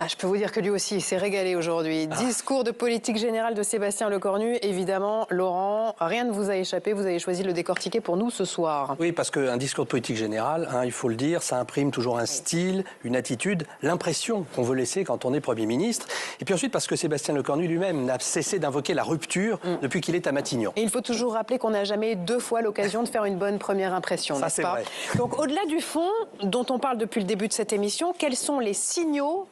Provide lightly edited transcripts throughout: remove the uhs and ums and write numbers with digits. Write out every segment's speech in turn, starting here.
Ah, je peux vous dire que lui aussi, il s'est régalé aujourd'hui. Discours de politique générale de Sébastien Lecornu. Évidemment, Laurent, rien ne vous a échappé. Vous avez choisi de le décortiquer pour nous ce soir. Oui, parce qu'un discours de politique générale, il faut le dire, ça imprime toujours un style, une attitude, l'impression qu'on veut laisser quand on est Premier ministre. Et puis ensuite, parce que Sébastien Lecornu lui-même n'a cessé d'invoquer la rupture depuis qu'il est à Matignon. Et il faut toujours rappeler qu'on n'a jamais deux fois l'occasion de faire une bonne première impression, Ça, n'est-ce pas? vrai. Donc, au-delà du fond, dont on parle depuis le début de cette émission, quels sont les signaux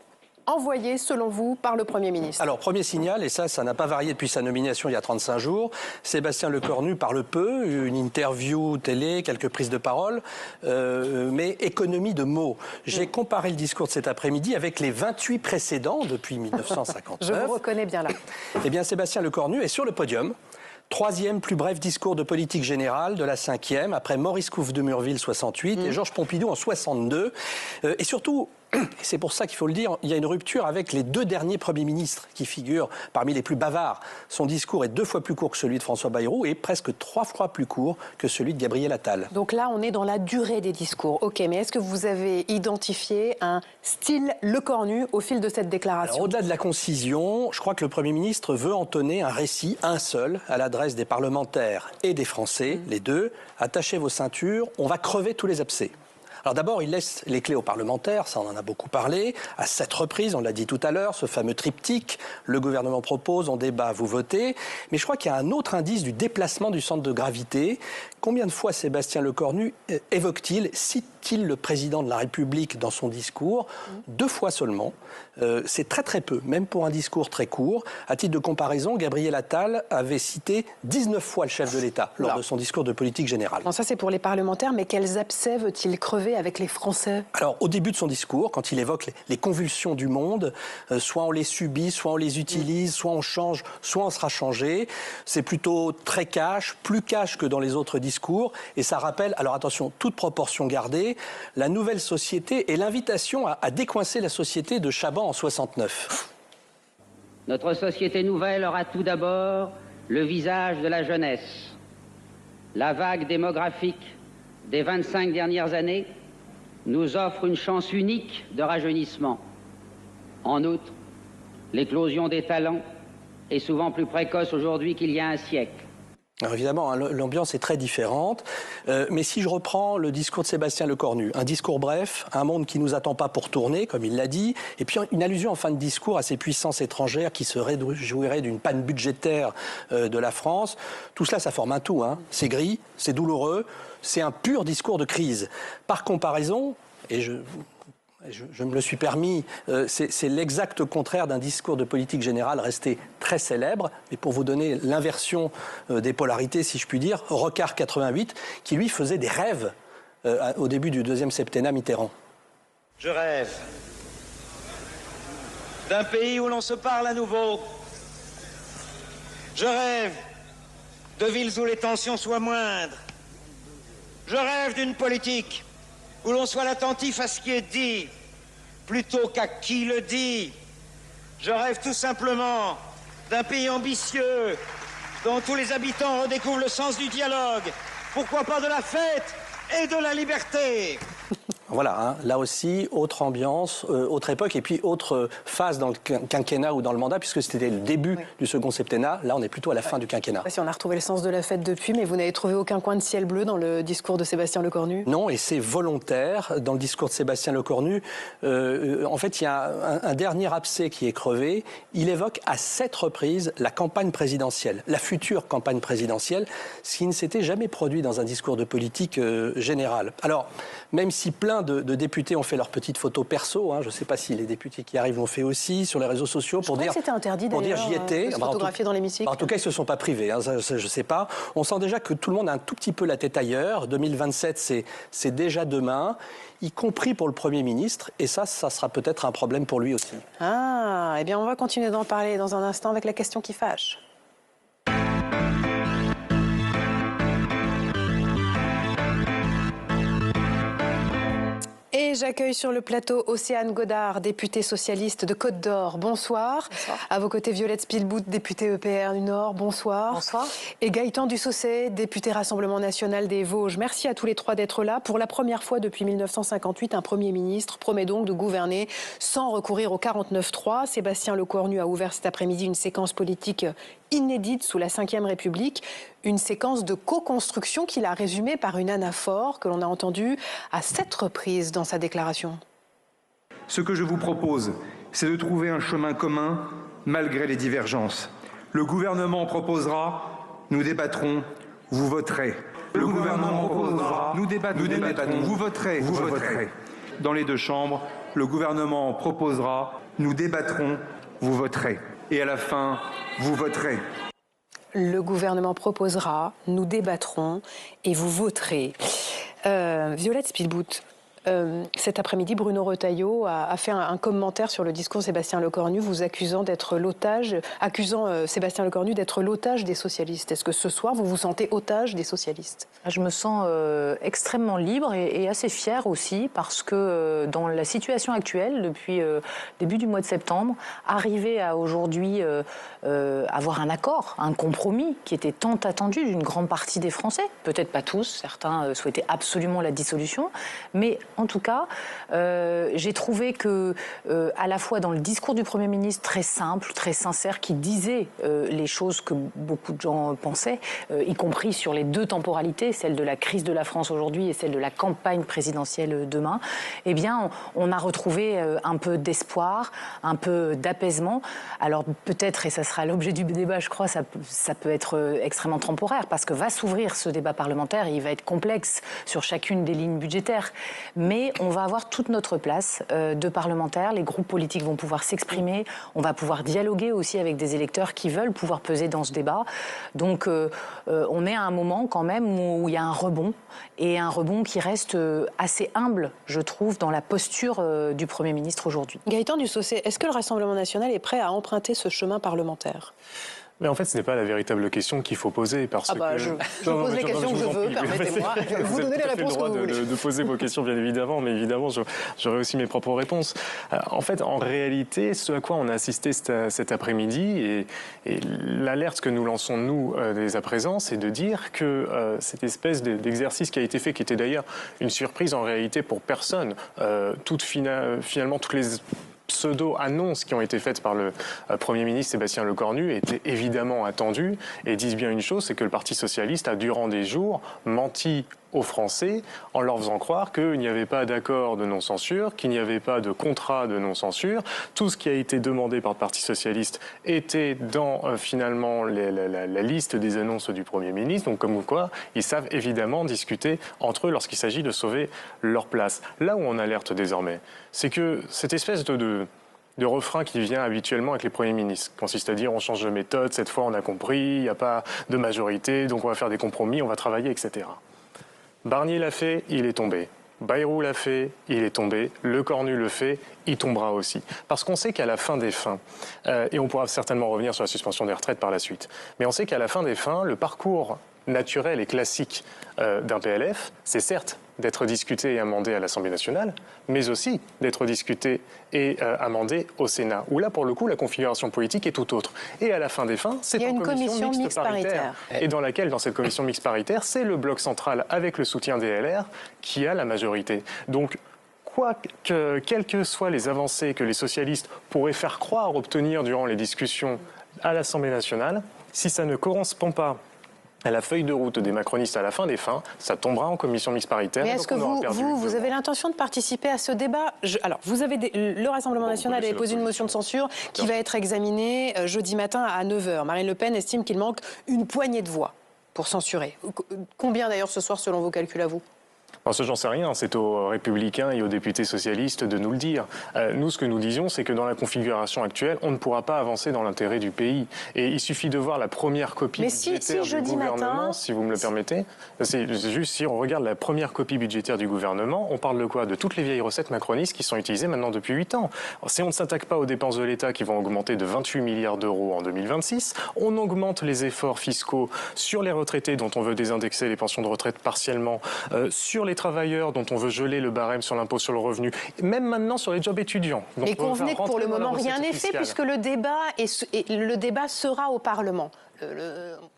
envoyé, selon vous, par le Premier ministre? Alors, premier signal, et ça n'a pas varié depuis sa nomination il y a 35 jours, Sébastien Lecornu parle peu, une interview télé, quelques prises de parole, mais économie de mots. J'ai comparé le discours de cet après-midi avec les 28 précédents depuis 1959. Je vous reconnais bien là. Eh bien, Sébastien Lecornu est sur le podium. Troisième plus bref discours de politique générale de la 5e, après Maurice Couve de Murville, 68, et Georges Pompidou en 62. Et surtout, c'est pour ça qu'il faut le dire, il y a une rupture avec les deux derniers premiers ministres qui figurent parmi les plus bavards. Son discours est 2 fois plus court que celui de François Bayrou et presque 3 fois plus court que celui de Gabriel Attal. Donc là, on est dans la durée des discours. Ok, mais est-ce que vous avez identifié un style Lecornu au fil de cette déclaration? Au-delà de la concision, je crois que le Premier ministre veut entonner un récit, un seul, à l'adresse des parlementaires et des Français, les deux. Attachez vos ceintures, on va crever tous les abcès. Alors d'abord, il laisse les clés aux parlementaires, ça on en a beaucoup parlé, à 7 reprises, on l'a dit tout à l'heure, ce fameux triptyque, le gouvernement propose, on débat, vous votez. Mais je crois qu'il y a un autre indice du déplacement du centre de gravité. Combien de fois Sébastien Lecornu évoque-t-il, cite-t-il le président de la République dans son discours? 2 fois seulement. C'est très très peu, même pour un discours très court. À titre de comparaison, Gabriel Attal avait cité 19 fois le chef de l'État lors de son discours de politique générale. Bon, ça c'est pour les parlementaires, mais quels abcès veut-il crever avec les Français? Alors, au début de son discours, quand il évoque les convulsions du monde, soit on les subit, soit on les utilise, soit on change, soit on sera changé, c'est plutôt très cash, plus cash que dans les autres discours, et ça rappelle, alors attention, toute proportion gardée, la nouvelle société et l'invitation à décoincer la société de Chaban en 69. Notre société nouvelle aura tout d'abord le visage de la jeunesse. La vague démographique des 25 dernières années nous offre une chance unique de rajeunissement. En outre, l'éclosion des talents est souvent plus précoce aujourd'hui qu'il y a un siècle. Alors évidemment, l'ambiance est très différente, mais si je reprends le discours de Sébastien Lecornu, un discours bref, un monde qui ne nous attend pas pour tourner, comme il l'a dit, et puis une allusion en fin de discours à ces puissances étrangères qui se réjouiraient d'une panne budgétaire de la France, tout cela, ça forme un tout. C'est gris, c'est douloureux, c'est un pur discours de crise. Par comparaison, et je me le suis permis, c'est l'exact contraire d'un discours de politique générale resté très célèbre, mais pour vous donner l'inversion des polarités, si je puis dire, Rocard 88, qui lui faisait des rêves au début du 2e septennat Mitterrand. Je rêve d'un pays où l'on se parle à nouveau. Je rêve de villes où les tensions soient moindres. Je rêve d'une politique où l'on soit attentif à ce qui est dit, plutôt qu'à qui le dit. Je rêve tout simplement d'un pays ambitieux, dont tous les habitants redécouvrent le sens du dialogue. Pourquoi pas de la fête et de la liberté? Voilà, là aussi, autre ambiance, autre époque, et puis autre phase dans le quinquennat ou dans le mandat, puisque c'était le début du second septennat. Là, on est plutôt à la fin du quinquennat. Si on a retrouvé le sens de la fête depuis, mais vous n'avez trouvé aucun coin de ciel bleu dans le discours de Sébastien Lecornu? Non, et c'est volontaire. Dans le discours de Sébastien Lecornu, en fait, il y a un dernier abcès qui est crevé. Il évoque à 7 reprises la campagne présidentielle, la future campagne présidentielle, ce qui ne s'était jamais produit dans un discours de politique générale. Alors, même si plein de députés ont fait leurs petites photos perso, je ne sais pas si les députés qui arrivent l'ont fait aussi sur les réseaux sociaux pour dire, c'était interdit pour dire j'y étais. de se photographier dans l'hémicycle. En tout cas, ils ne se sont pas privés, ça, je ne sais pas. On sent déjà que tout le monde a un tout petit peu la tête ailleurs. 2027, c'est déjà demain, y compris pour le Premier ministre, et ça sera peut-être un problème pour lui aussi. Ah, eh bien on va continuer d'en parler dans un instant avec la question qui fâche. Et Et j'accueille sur le plateau Océane Godard, députée socialiste de Côte d'Or. Bonsoir. Bonsoir. À vos côtés, Violette Spilbout, députée EPR du Nord. Bonsoir. Bonsoir. Et Gaëtan Dussaucet, député Rassemblement National des Vosges. Merci à tous les trois d'être là. Pour la première fois depuis 1958, un Premier ministre promet donc de gouverner sans recourir au 49-3. Sébastien Lecornu a ouvert cet après-midi une séquence politique inédite sous la Ve République, une séquence de co-construction qu'il a résumée par une anaphore que l'on a entendue à 7 reprises dans sa déclaration. Ce que je vous propose, c'est de trouver un chemin commun malgré les divergences. Le gouvernement proposera, nous débattrons, vous voterez. Le gouvernement proposera, nous débattrons, vous voterez, vous voterez. Dans les deux chambres, le gouvernement proposera, nous débattrons, vous voterez. Et à la fin, vous voterez. Le gouvernement proposera, nous débattrons et vous voterez. Violette Spilbout, cet après-midi, Bruno Retailleau a fait un commentaire sur le discours de Sébastien Lecornu, vous accusant Sébastien Lecornu d'être l'otage des socialistes. Est-ce que ce soir, vous vous sentez otage des socialistes? Je me sens extrêmement libre et assez fière aussi parce que dans la situation actuelle, depuis début du mois de septembre, arriver à aujourd'hui avoir un accord, un compromis qui était tant attendu d'une grande partie des Français, peut-être pas tous, certains souhaitaient absolument la dissolution, mais en tout cas, j'ai trouvé que, à la fois dans le discours du Premier ministre, très simple, très sincère, qui disait les choses que beaucoup de gens pensaient, y compris sur les deux temporalités, celle de la crise de la France aujourd'hui et celle de la campagne présidentielle demain, eh bien, on a retrouvé un peu d'espoir, un peu d'apaisement. Alors peut-être, et ça sera l'objet du débat, je crois, ça peut être extrêmement temporaire, parce que va s'ouvrir ce débat parlementaire et il va être complexe sur chacune des lignes budgétaires. Mais on va avoir toute notre place de parlementaires, les groupes politiques vont pouvoir s'exprimer, on va pouvoir dialoguer aussi avec des électeurs qui veulent pouvoir peser dans ce débat. Donc on est à un moment quand même où il y a un rebond, et un rebond qui reste assez humble, je trouve, dans la posture du Premier ministre aujourd'hui. Gaëtan Dussaucet, est-ce que le Rassemblement national est prêt à emprunter ce chemin parlementaire? Mais en fait, ce n'est pas la véritable question qu'il faut poser, parce que... Je pose les questions que je veux, permettez-moi. Vous donnez les réponses que vous voulez. De poser vos questions, bien évidemment, mais évidemment, j'aurai aussi mes propres réponses. En fait, en réalité, ce à quoi on a assisté cet après-midi, et l'alerte que nous lançons, nous, dès à présent, c'est de dire que cette espèce d'exercice qui a été fait, qui était d'ailleurs une surprise en réalité pour personne, finalement, toutes les pseudo-annonces qui ont été faites par le Premier ministre Sébastien Lecornu étaient évidemment attendues et disent bien une chose, c'est que le Parti socialiste a durant des jours menti aux Français en leur faisant croire qu'il n'y avait pas d'accord de non-censure, qu'il n'y avait pas de contrat de non-censure. Tout ce qui a été demandé par le Parti socialiste était dans finalement la liste des annonces du Premier ministre. Donc comme quoi, ils savent évidemment discuter entre eux lorsqu'il s'agit de sauver leur place. Là où on alerte désormais, c'est que cette espèce de refrain qui vient habituellement avec les premiers ministres, consiste à dire on change de méthode, cette fois on a compris, il n'y a pas de majorité, donc on va faire des compromis, on va travailler, etc. Barnier l'a fait, il est tombé. Bayrou l'a fait, il est tombé. Lecornu le fait, il tombera aussi. Parce qu'on sait qu'à la fin des fins, et on pourra certainement revenir sur la suspension des retraites par la suite, mais on sait qu'à la fin des fins, le parcours naturel et classique d'un PLF, c'est certes d'être discuté et amendé à l'Assemblée nationale, mais aussi d'être discuté et amendé au Sénat, où là, pour le coup, la configuration politique est tout autre. Et à la fin des fins, c'est une commission mixte paritaire. Et dans cette commission mixte paritaire, c'est le bloc central, avec le soutien des LR, qui a la majorité. Donc, quelles que soient les avancées que les socialistes pourraient faire croire obtenir durant les discussions à l'Assemblée nationale, si ça ne correspond pas à la feuille de route des macronistes à la fin des fins, ça tombera en commission mixte paritaire. Mais est-ce que vous avez l'intention de participer à ce débat? Alors, le Rassemblement national avait posé une motion de censure qui va être examinée jeudi matin à 9h. Marine Le Pen estime qu'il manque une poignée de voix pour censurer. Combien d'ailleurs ce soir selon vos calculs à vous? Alors ça, j'en sais rien, c'est aux Républicains et aux députés socialistes de nous le dire. Nous, ce que nous disions, c'est que dans la configuration actuelle, on ne pourra pas avancer dans l'intérêt du pays. Et il suffit de voir la première copie budgétaire du gouvernement, si vous me le permettez. C'est juste, si on regarde la première copie budgétaire du gouvernement, on parle de quoi? De toutes les vieilles recettes macronistes qui sont utilisées maintenant depuis 8 ans. Alors, si on ne s'attaque pas aux dépenses de l'État qui vont augmenter de 28 milliards d'euros en 2026, on augmente les efforts fiscaux sur les retraités dont on veut désindexer les pensions de retraite partiellement, sur sur les travailleurs dont on veut geler le barème sur l'impôt sur le revenu, même maintenant sur les jobs étudiants. Et convenez que pour le moment rien n'est fait puisque le débat sera au Parlement.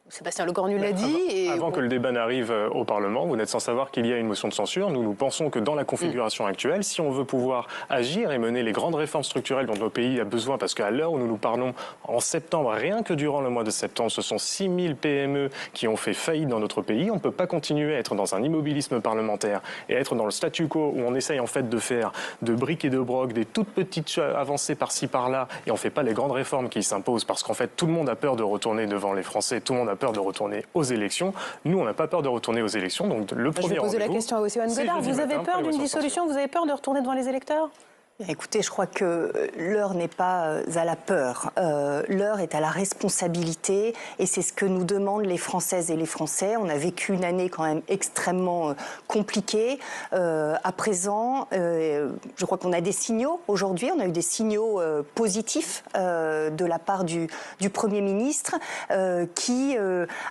Sébastien Lecornu l'a dit. Avant que le débat n'arrive au Parlement, vous n'êtes sans savoir qu'il y a une motion de censure. Nous pensons que dans la configuration actuelle, si on veut pouvoir agir et mener les grandes réformes structurelles dont notre pays a besoin, parce qu'à l'heure où nous parlons, en septembre, rien que durant le mois de septembre, ce sont 6000 PME qui ont fait faillite dans notre pays. On ne peut pas continuer à être dans un immobilisme parlementaire et être dans le statu quo où on essaye en fait de faire de briques et de broc des toutes petites avancées par-ci par-là et on ne fait pas les grandes réformes qui s'imposent parce qu'en fait tout le monde a peur de retourner devant les Français, tout le monde a peur de retourner aux élections. Nous, on n'a pas peur de retourner aux élections. Donc le premier je vais poser la question à Océane Godard. Vous avez peur d'une dissolution? Vous avez peur de retourner devant les électeurs? Écoutez, je crois que l'heure n'est pas à la peur. L'heure est à la responsabilité et c'est ce que nous demandent les Françaises et les Français. On a vécu une année quand même extrêmement compliquée. À présent, je crois qu'on a des signaux aujourd'hui. On a eu des signaux positifs de la part du Premier ministre qui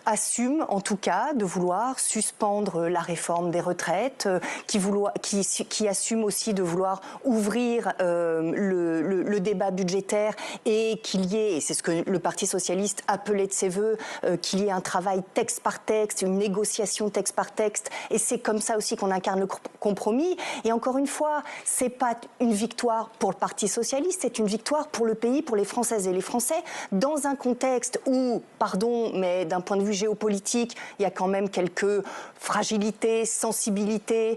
assume en tout cas de vouloir suspendre la réforme des retraites, qui assume aussi de vouloir ouvrir le débat budgétaire et qu'il y ait, et c'est ce que le Parti socialiste appelait de ses voeux, qu'il y ait un travail texte par texte, une négociation texte par texte, et c'est comme ça aussi qu'on incarne le compromis. Et encore une fois, c'est pas une victoire pour le Parti socialiste, c'est une victoire pour le pays, pour les Françaises et les Français, dans un contexte où, pardon, mais d'un point de vue géopolitique, il y a quand même quelques fragilités, sensibilités,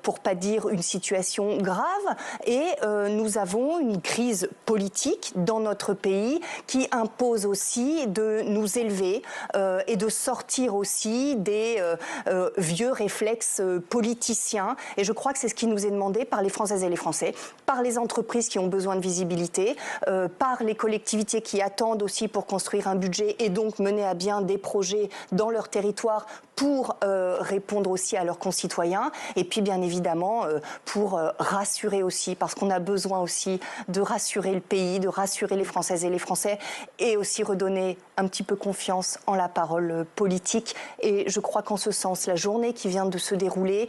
pour pas dire une situation grave, et nous avons une crise politique dans notre pays qui impose aussi de nous élever et de sortir aussi des vieux réflexes politiciens. Et je crois que c'est ce qui nous est demandé par les Françaises et les Français, par les entreprises qui ont besoin de visibilité, par les collectivités qui attendent aussi pour construire un budget et donc mener à bien des projets dans leur territoire pour répondre aussi à leurs concitoyens. Et puis bien évidemment pour rassurer aussi, parce qu'on a besoin aussi de rassurer le pays, de rassurer les Françaises et les Français et aussi redonner un petit peu confiance en la parole politique. Et je crois qu'en ce sens, la journée qui vient de se dérouler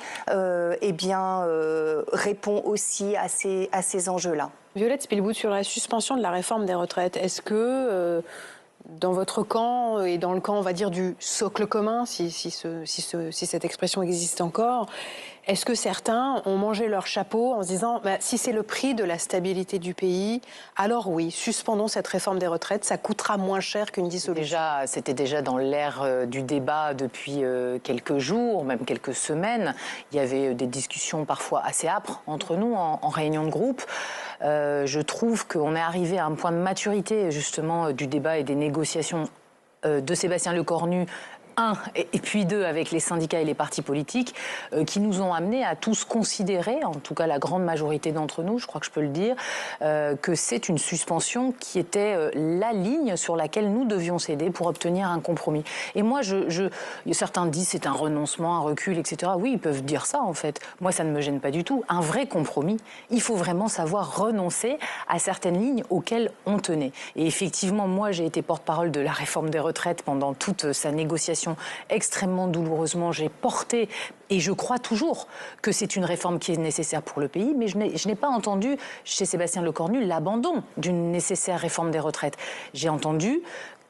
répond aussi à ces enjeux-là. Violette Spilbout, sur la suspension de la réforme des retraites, est-ce que dans votre camp et dans le camp, on va dire, du socle commun, si cette expression existe encore, est-ce que certains ont mangé leur chapeau en se disant si c'est le prix de la stabilité du pays, alors oui, suspendons cette réforme des retraites, ça coûtera moins cher qu'une dissolution? C'était déjà dans l'ère du débat depuis quelques jours, même quelques semaines. Il y avait des discussions parfois assez âpres entre nous en réunion de groupe. Je trouve qu'on est arrivé à un point de maturité justement du débat et des négociations de Sébastien Lecornu, et puis deux avec les syndicats et les partis politiques qui nous ont amenés à tous considérer, en tout cas la grande majorité d'entre nous, je crois que je peux le dire, que c'est une suspension qui était la ligne sur laquelle nous devions céder pour obtenir un compromis. Et moi, certains disent c'est un renoncement, un recul, etc. Oui, ils peuvent dire ça en fait. Moi, ça ne me gêne pas du tout. Un vrai compromis, il faut vraiment savoir renoncer à certaines lignes auxquelles on tenait. Et effectivement, moi, j'ai été porte-parole de la réforme des retraites pendant toute sa négociation extrêmement douloureusement. J'ai porté, et je crois toujours, que c'est une réforme qui est nécessaire pour le pays, mais je n'ai pas entendu chez Sébastien Lecornu l'abandon d'une nécessaire réforme des retraites. J'ai entendu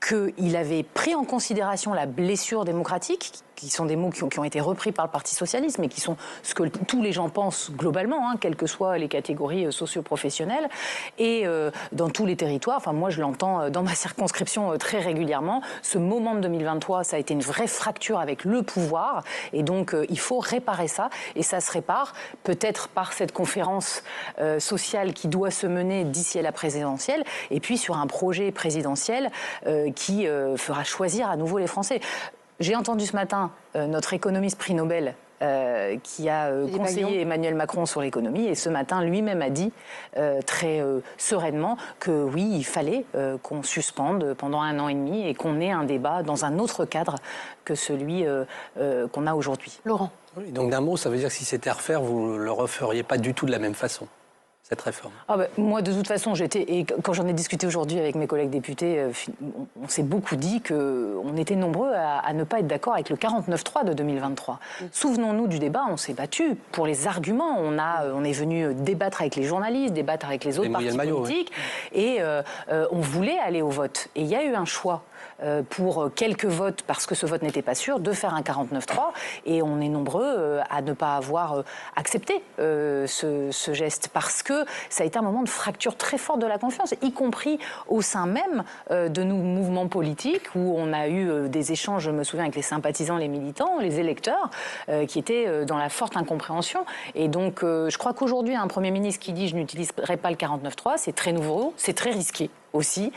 qu'il avait pris en considération la blessure démocratique, qui sont des mots qui ont été repris par le Parti socialiste, mais qui sont ce que tous les gens pensent globalement, quelles que soient les catégories socio-professionnelles, et dans tous les territoires. Enfin, moi, je l'entends dans ma circonscription très régulièrement. Ce moment de 2023, ça a été une vraie fracture avec le pouvoir, et donc il faut réparer ça, et ça se répare peut-être par cette conférence sociale qui doit se mener d'ici à la présidentielle, et puis sur un projet présidentiel qui fera choisir à nouveau les Français. J'ai entendu ce matin notre économiste prix Nobel qui a conseillé Emmanuel Macron sur l'économie, et ce matin lui-même a dit très sereinement que oui, il fallait qu'on suspende pendant 1 an et demi et qu'on ait un débat dans un autre cadre que celui qu'on a aujourd'hui. Laurent. Oui, donc d'un mot, ça veut dire que si c'était à refaire, vous ne le referiez pas du tout de la même façon. cette réforme? Moi, de toute façon, et quand j'en ai discuté aujourd'hui avec mes collègues députés, on s'est beaucoup dit qu'on était nombreux à ne pas être d'accord avec le 49.3 de 2023. Souvenons-nous du débat, on s'est battu pour les arguments. On est venu débattre avec les journalistes, débattre avec les autres partis politiques, et on voulait aller au vote. Et il y a eu un choix. Pour quelques votes, parce que ce vote n'était pas sûr, de faire un 49.3, et on est nombreux à ne pas avoir accepté ce geste, parce que ça a été un moment de fracture très forte de la confiance, y compris au sein même de nos mouvements politiques, où on a eu des échanges, je me souviens, avec les sympathisants, les militants, les électeurs, qui étaient dans la forte incompréhension. Et donc, je crois qu'aujourd'hui, un Premier ministre qui dit « je n'utiliserai pas le 49.3 », c'est très nouveau, c'est très risqué aussi,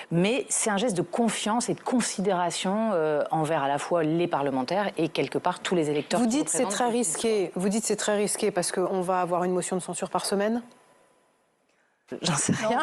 mais c'est un geste de confiance et de considération envers à la fois les parlementaires et quelque part tous les électeurs. Vous dites c'est très risqué. Vous dites c'est très risqué parce qu'on va avoir une motion de censure par semaine? J'en sais rien.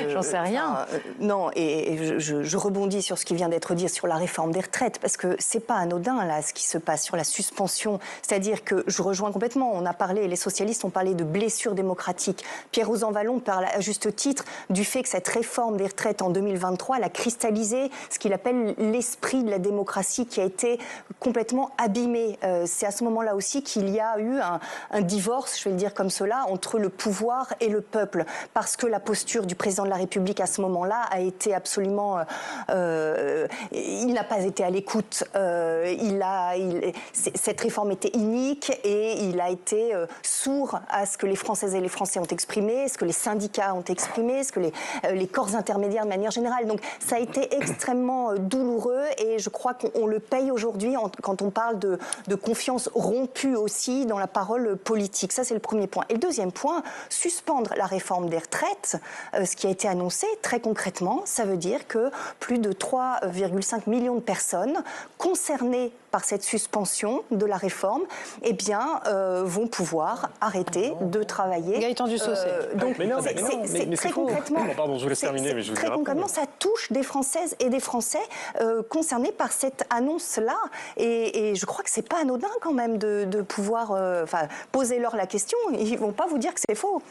J'en sais rien. Non, et je rebondis sur ce qui vient d'être dit sur la réforme des retraites, parce que c'est pas anodin, là, ce qui se passe sur la suspension. C'est-à-dire que je rejoins complètement. On a parlé, les socialistes ont parlé de blessure démocratique. Pierre Rosanvallon parle à juste titre du fait que cette réforme des retraites en 2023, elle a cristallisé ce qu'il appelle l'esprit de la démocratie qui a été complètement abîmé. C'est à ce moment-là aussi qu'il y a eu un divorce, je vais le dire comme cela, entre le pouvoir et le peuple. Parce que la posture du président de la République à ce moment-là a été absolument... il n'a pas été à l'écoute. Cette réforme était inique et il a été sourd à ce que les Françaises et les Français ont exprimé, ce que les syndicats ont exprimé, ce que les corps intermédiaires de manière générale. Donc ça a été extrêmement douloureux et je crois qu'on le paye aujourd'hui quand on parle de confiance rompue aussi dans la parole politique. Ça, c'est le premier point. Et le deuxième point, suspendre la réforme des retraites, ce qui a été annoncé très concrètement, ça veut dire que plus de 3,5 millions de personnes concernées par cette suspension de la réforme, eh bien, vont pouvoir arrêter de travailler. Gaëtan Dussaucet. Donc, c'est très concrètement. Pardon, je vous laisse terminer, mais je vous très concrètement, ça touche des Françaises et des Français concernés par cette annonce-là. Et je crois que c'est pas anodin quand même de pouvoir poser-leur la question. Ils vont pas vous dire que c'est faux.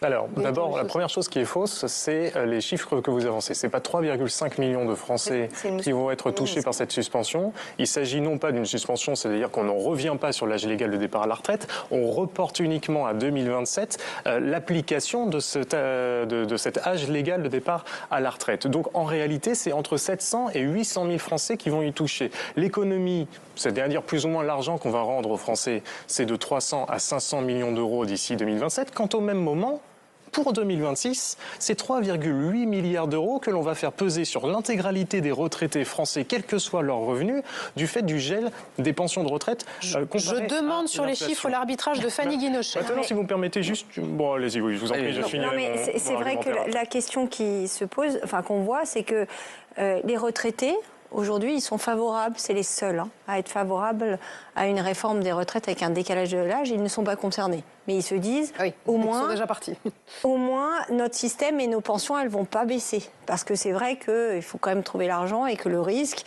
Alors, d'abord, la première chose qui est fausse, c'est les chiffres que vous avancez. Ce n'est pas 3,5 millions de Français qui vont être touchés par cette suspension. Il s'agit non pas d'une suspension, c'est-à-dire qu'on n'en revient pas sur l'âge légal de départ à la retraite, on reporte uniquement à 2027 l'application de cet âge légal de départ à la retraite. Donc, en réalité, c'est entre 700 et 800 000 Français qui vont y toucher. L'économie, c'est-à-dire plus ou moins l'argent qu'on va rendre aux Français, c'est de 300 à 500 millions d'euros d'ici 2027. Quant au même moment, pour 2026, c'est 3,8 milliards d'euros que l'on va faire peser sur l'intégralité des retraités français, quels que soient leurs revenus, du fait du gel des pensions de retraite. Je demande sur les chiffres l'arbitrage de Fanny Guinochet. Maintenant, si vous me permettez juste... Bon, allez-y, oui, je vous en prie, je finis. Non, mais c'est vrai que la question qui se pose, enfin qu'on voit, c'est que les retraités, aujourd'hui, ils sont favorables, c'est les seuls à être favorables à une réforme des retraites avec un décalage de l'âge. Ils ne sont pas concernés. Mais ils se disent, au moins, ils sont déjà partis. Au moins, notre système et nos pensions, elles ne vont pas baisser. Parce que c'est vrai qu'il faut quand même trouver l'argent et que le risque,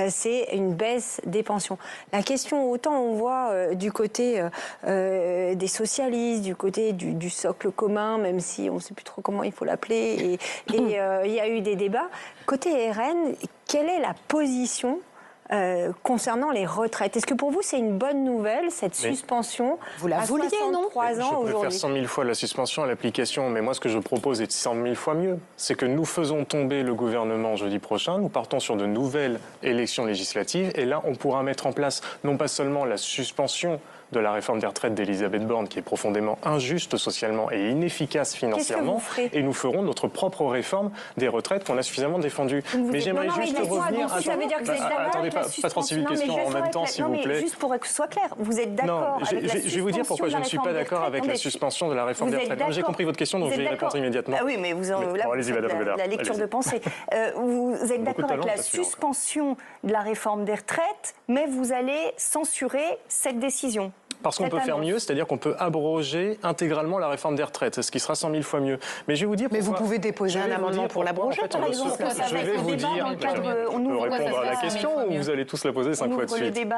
c'est une baisse des pensions. La question, autant on voit du côté des socialistes, du côté du socle commun, même si on ne sait plus trop comment il faut l'appeler, et il y a eu des débats. Côté RN, quelle est la position concernant les retraites? Est-ce que pour vous, c'est une bonne nouvelle, cette suspension? Vous la vouliez, non? 63 ans je préfère 100 000 fois la suspension à l'application, mais moi, ce que je propose est 100 000 fois mieux. C'est que nous faisons tomber le gouvernement jeudi prochain, nous partons sur de nouvelles élections législatives, et là, on pourra mettre en place non pas seulement la suspension de la réforme des retraites d'Elisabeth Borne, qui est profondément injuste socialement et inefficace financièrement, et nous ferons notre propre réforme des retraites qu'on a suffisamment défendue. Mais j'aimerais juste revenir... Attendez, pas 36 000 questions en même temps, s'il vous plaît. Juste pour que ce soit clair, vous êtes d'accord avec la suspension? Je vais vous dire pourquoi je ne suis pas d'accord avec la suspension de la réforme des retraites. J'ai compris votre question, donc je vais y répondre immédiatement. Ah oui, mais vous la lecture de pensée. Vous êtes d'accord avec la suspension de la réforme des retraites, mais vous allez censurer cette décision? Parce qu'on peut faire mieux, c'est-à-dire qu'on peut abroger intégralement la réforme des retraites, ce qui sera 100 000 fois mieux. Mais je vais vous dire... Mais vous pouvez déposer un amendement pour l'abroger, par exemple. Je vais vous dire... On peut répondre à la question ou vous allez tous la poser 5 fois de suite?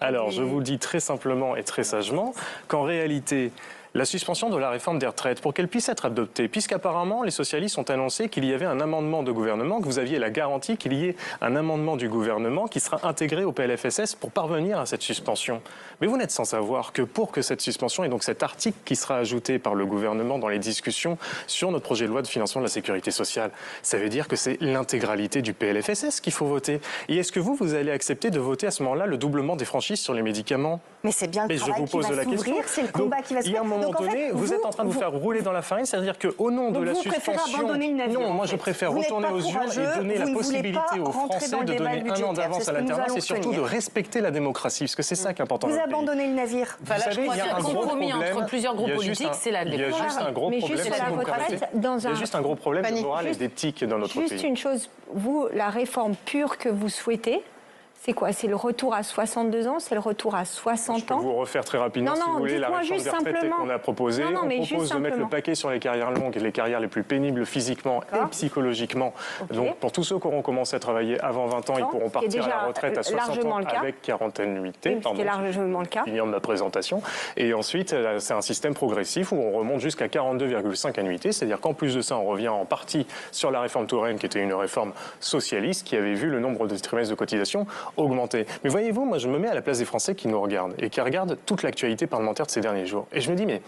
Alors, je vous dis très simplement et très sagement qu'en réalité... la suspension de la réforme des retraites pour qu'elle puisse être adoptée, puisqu'apparemment les socialistes ont annoncé qu'il y avait un amendement de gouvernement, que vous aviez la garantie qu'il y ait un amendement du gouvernement qui sera intégré au PLFSS pour parvenir à cette suspension. Mais vous n'êtes sans savoir que pour que cette suspension et donc cet article qui sera ajouté par le gouvernement dans les discussions sur notre projet de loi de financement de la sécurité sociale, ça veut dire que c'est l'intégralité du PLFSS qu'il faut voter. Et est-ce que vous allez accepter de voter à ce moment-là le doublement des franchises sur les médicaments? Mais c'est bien le travail qui va s'ouvrir, c'est le combat qui va se faire. Il y a un moment donné, vous êtes en train de vous faire rouler dans la farine, c'est-à-dire qu'au nom de la suspension... Abandonner le navire, non, moi je préfère retourner aux urnes et donner la possibilité aux Français de donner un an d'avance à l'alternance et surtout de respecter la démocratie, parce que c'est ça qui est important. Vous abandonnez le navire. Enfin, là, je crois qu'il y a un compromis entre plusieurs groupes politiques, c'est la démocratie. Il y a juste un gros problème, il y a juste un gros problème de morale et d'éthique dans notre pays. Juste une chose, vous, la réforme pure que vous souhaitez, c'est quoi? C'est le retour à 62 ans? C'est le retour à 60 ans? Je peux vous refaire très rapidement, si vous voulez, la réforme des retraites qu'on a proposée. On propose de mettre le paquet sur les carrières longues et les carrières les plus pénibles physiquement et psychologiquement. Donc, pour tous ceux qui auront commencé à travailler avant 20 ans, ils pourront partir à la retraite à 60 ans avec 40 annuités. C'est largement le cas. De ma présentation. Et ensuite, c'est un système progressif où on remonte jusqu'à 42,5 annuités. C'est-à-dire qu'en plus de ça, on revient en partie sur la réforme Touraine, qui était une réforme socialiste, qui avait vu le nombre de trimestres de cotisation augmenter. Mais voyez-vous, moi je me mets à la place des Français qui nous regardent et qui regardent toute l'actualité parlementaire de ces derniers jours. Et je me dis, mais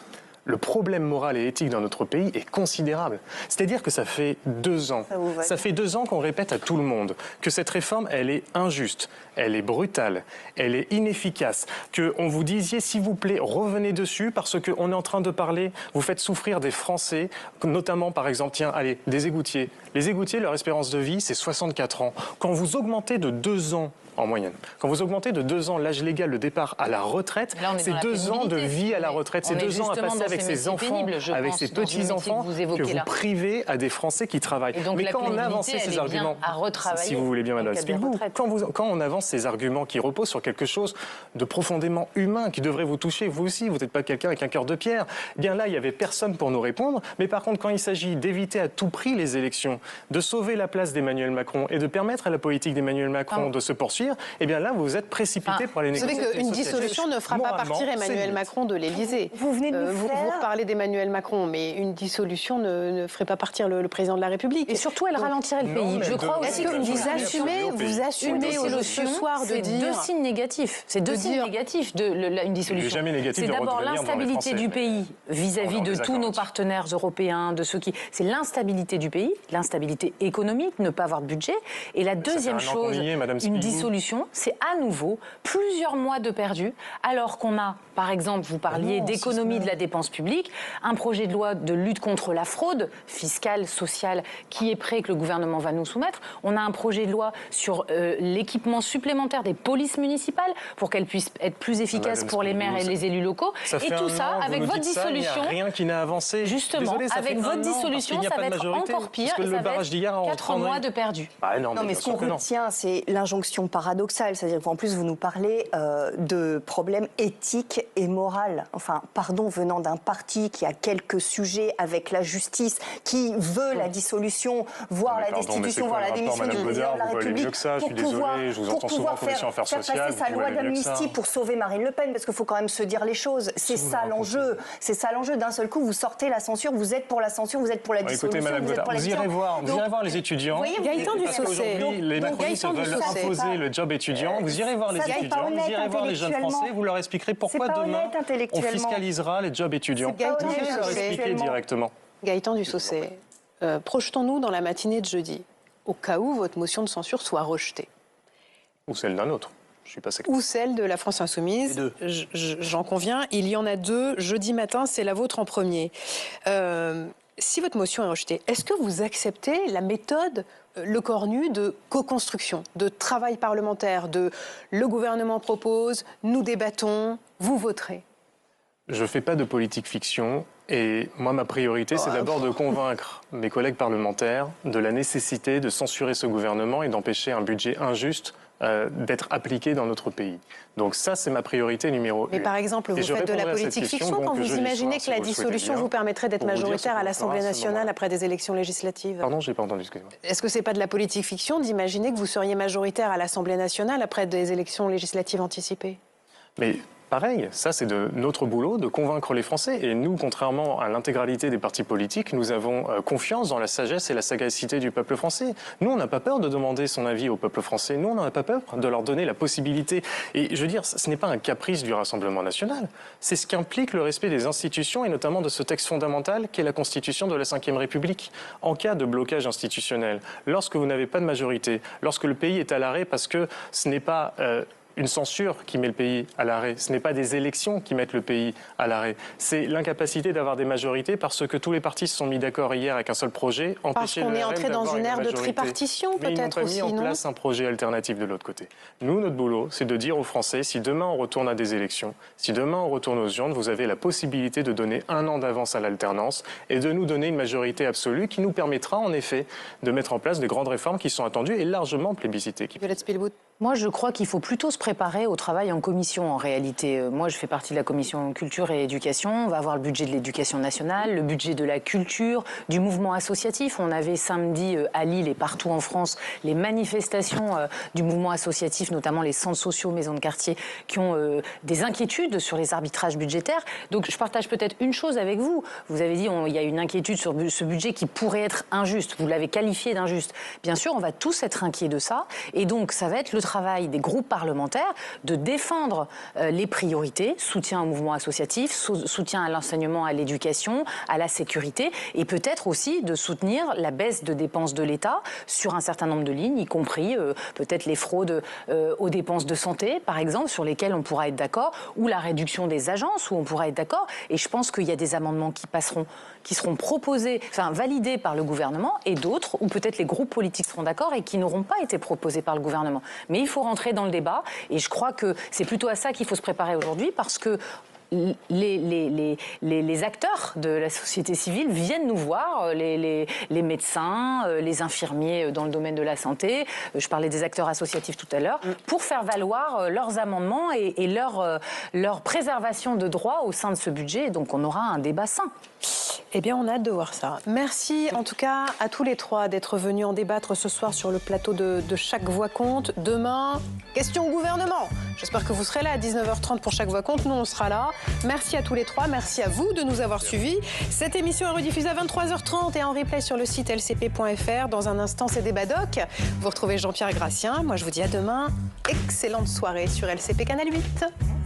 le problème moral et éthique dans notre pays est considérable. C'est-à-dire que ça fait 2 ans. Ça fait 2 ans qu'on répète à tout le monde que cette réforme, elle est injuste, elle est brutale, elle est inefficace. Qu'on vous disiez, s'il vous plaît, revenez dessus parce qu'on est en train de parler, vous faites souffrir des Français, notamment par exemple, tiens, allez, des égoutiers. Les égoutiers, leur espérance de vie, c'est 64 ans. Quand vous augmentez de 2 ans, en moyenne. Quand vous augmentez de 2 ans l'âge légal de départ à la retraite, c'est 2 ans de vie à la retraite. C'est 2 ans à passer avec ses enfants, avec ses petits-enfants, que vous privez à des Français qui travaillent. Mais quand on avance ces arguments, si vous voulez bien, Madame Spielbourg, quand on avance ces arguments qui reposent sur quelque chose de profondément humain, qui devrait vous toucher, vous aussi, vous n'êtes pas quelqu'un avec un cœur de pierre, eh bien là, il n'y avait personne pour nous répondre. Mais par contre, quand il s'agit d'éviter à tout prix les élections, de sauver la place d'Emmanuel Macron et de permettre à la politique d'Emmanuel Macron de se poursuivre, eh bien là, vous êtes précipité pour aller négocier. Vous savez qu'une dissolution ne fera pas partir Emmanuel Macron de l'Élysée. Vous venez de vous reparlez d'Emmanuel Macron, mais une dissolution ne ferait pas partir le président de la République. Et surtout, elle ralentirait le pays. Je crois aussi que vous assumez ce soir de dire... C'est 2 signes négatifs. C'est 2 signes négatifs d'une dissolution. Jamais négatif. C'est d'abord l'instabilité du pays vis-à-vis de tous nos partenaires européens, de ceux qui... C'est l'instabilité du pays, l'instabilité économique, ne pas avoir de budget. Et la deuxième chose, une dissolution, c'est à nouveau plusieurs mois de perdus, alors qu'on a, par exemple, vous parliez d'économie de la dépense publique, un projet de loi de lutte contre la fraude fiscale, sociale, qui est prêt, que le gouvernement va nous soumettre. On a un projet de loi sur l'équipement supplémentaire des polices municipales pour qu'elles puissent être plus efficaces pour les maires et les élus locaux. Et tout ça, avec votre dissolution... Il n'y a rien qui n'a avancé. Justement, avec votre dissolution, ça va être encore pire et ça va être 4 mois de perdus. Non, mais ce qu'on retient, c'est l'injonction paradoxale. C'est-à-dire qu'en plus, vous nous parlez de problèmes éthiques et moraux. Enfin, pardon, venant d'un parti qui a quelques sujets avec la justice, qui veut la dissolution, voire la destitution, voire la démission du président de la République, pour pouvoir faire passer sa loi d'amnistie pour sauver Marine Le Pen, parce qu'il faut quand même se dire les choses. C'est ça l'enjeu. C'est ça l'enjeu. D'un seul coup, vous sortez la censure, vous êtes pour la censure, vous êtes pour la dissolution, écoutez, Madame vous êtes pour la démission. Vous irez voir les étudiants. Gaëtan Dussocet. Les macronistes veulent imposer le job étudiant. Vous irez voir les étudiants, vous irez voir les jeunes Français, vous leur expliquerez pourquoi demain on fiscalisera les jobs étudiants. Vous leur expliquez directement. Gaëtan Dussocet, projetons-nous dans la matinée de jeudi, au cas où votre motion de censure soit rejetée. Ou celle d'un autre. Je suis pas sectaire. Ou celle de la France Insoumise. J'en conviens. Il y en a 2. Jeudi matin, c'est la vôtre en premier. Si votre motion est rejetée, est-ce que vous acceptez la méthode Le Cornu de co-construction, de travail parlementaire, de le gouvernement propose, nous débattons, vous voterez? Je ne fais pas de politique fiction et moi, ma priorité, c'est d'abord de convaincre mes collègues parlementaires de la nécessité de censurer ce gouvernement et d'empêcher un budget injuste d'être appliqué dans notre pays. Donc ça, c'est ma priorité numéro 1. Mais par exemple, vous faites de la politique fiction quand vous imaginez que la dissolution vous permettrait d'être majoritaire à l'Assemblée nationale après des élections législatives. Pardon, j'ai pas entendu, excusez-moi. Est-ce que c'est pas de la politique fiction d'imaginer que vous seriez majoritaire à l'Assemblée nationale après des élections législatives anticipées? Mais pareil, ça c'est de notre boulot de convaincre les Français. Et nous, contrairement à l'intégralité des partis politiques, nous avons confiance dans la sagesse et la sagacité du peuple français. Nous, on n'a pas peur de demander son avis au peuple français. Nous, on n'a pas peur de leur donner la possibilité. Et je veux dire, ce n'est pas un caprice du Rassemblement national. C'est ce qu'implique le respect des institutions et notamment de ce texte fondamental qu'est la Constitution de la Ve République. En cas de blocage institutionnel, lorsque vous n'avez pas de majorité, lorsque le pays est à l'arrêt parce que ce n'est pas une censure qui met le pays à l'arrêt. Ce n'est pas des élections qui mettent le pays à l'arrêt. C'est l'incapacité d'avoir des majorités parce que tous les partis se sont mis d'accord hier avec un seul projet. Parce qu'on est entré dans une ère de tripartition, peut-être aussi, non ? Ils n'ont pas mis en place un projet alternatif de l'autre côté. Nous, notre boulot, c'est de dire aux Français, si demain on retourne à des élections, si demain on retourne aux urnes, vous avez la possibilité de donner 1 an d'avance à l'alternance et de nous donner une majorité absolue qui nous permettra en effet de mettre en place de grandes réformes qui sont attendues et largement plébiscitées. Violette Spilbout. Moi, je crois qu'il faut plutôt se préparer au travail en commission, en réalité. Moi, je fais partie de la commission culture et éducation. On va avoir le budget de l'éducation nationale, le budget de la culture, du mouvement associatif. On avait samedi à Lille et partout en France les manifestations du mouvement associatif, notamment les centres sociaux, maisons de quartier, qui ont des inquiétudes sur les arbitrages budgétaires. Donc, je partage peut-être une chose avec vous. Vous avez dit il y a une inquiétude sur ce budget qui pourrait être injuste. Vous l'avez qualifié d'injuste. Bien sûr, on va tous être inquiets de ça. Et donc, ça va être le travail des groupes parlementaires de défendre les priorités, soutien au mouvement associatif, soutien à l'enseignement, à l'éducation, à la sécurité, et peut-être aussi de soutenir la baisse de dépenses de l'État sur un certain nombre de lignes, y compris peut-être les fraudes aux dépenses de santé, par exemple, sur lesquelles on pourra être d'accord, ou la réduction des agences, où on pourra être d'accord. Et je pense qu'il y a des amendements qui seront proposés, enfin validés par le gouvernement, et d'autres, où peut-être les groupes politiques seront d'accord et qui n'auront pas été proposés par le gouvernement. Mais il faut rentrer dans le débat, et je crois que c'est plutôt à ça qu'il faut se préparer aujourd'hui, parce que les acteurs de la société civile viennent nous voir, les médecins, les infirmiers dans le domaine de la santé, je parlais des acteurs associatifs tout à l'heure, pour faire valoir leurs amendements et leur préservation de droits au sein de ce budget. Donc on aura un débat sain. Eh bien, on a hâte de voir ça. Merci en tout cas à tous les trois d'être venus en débattre ce soir sur le plateau de Chaque Voix Compte. Demain, question au gouvernement. J'espère que vous serez là à 19h30 pour Chaque Voix Compte. Nous, on sera là. Merci à tous les trois. Merci à vous de nous avoir suivis. Cette émission est rediffusée à 23h30 et en replay sur le site lcp.fr. Dans un instant, c'est Débat Doc. Vous retrouvez Jean-Pierre Gracien. Moi, je vous dis à demain. Excellente soirée sur LCP Canal 8.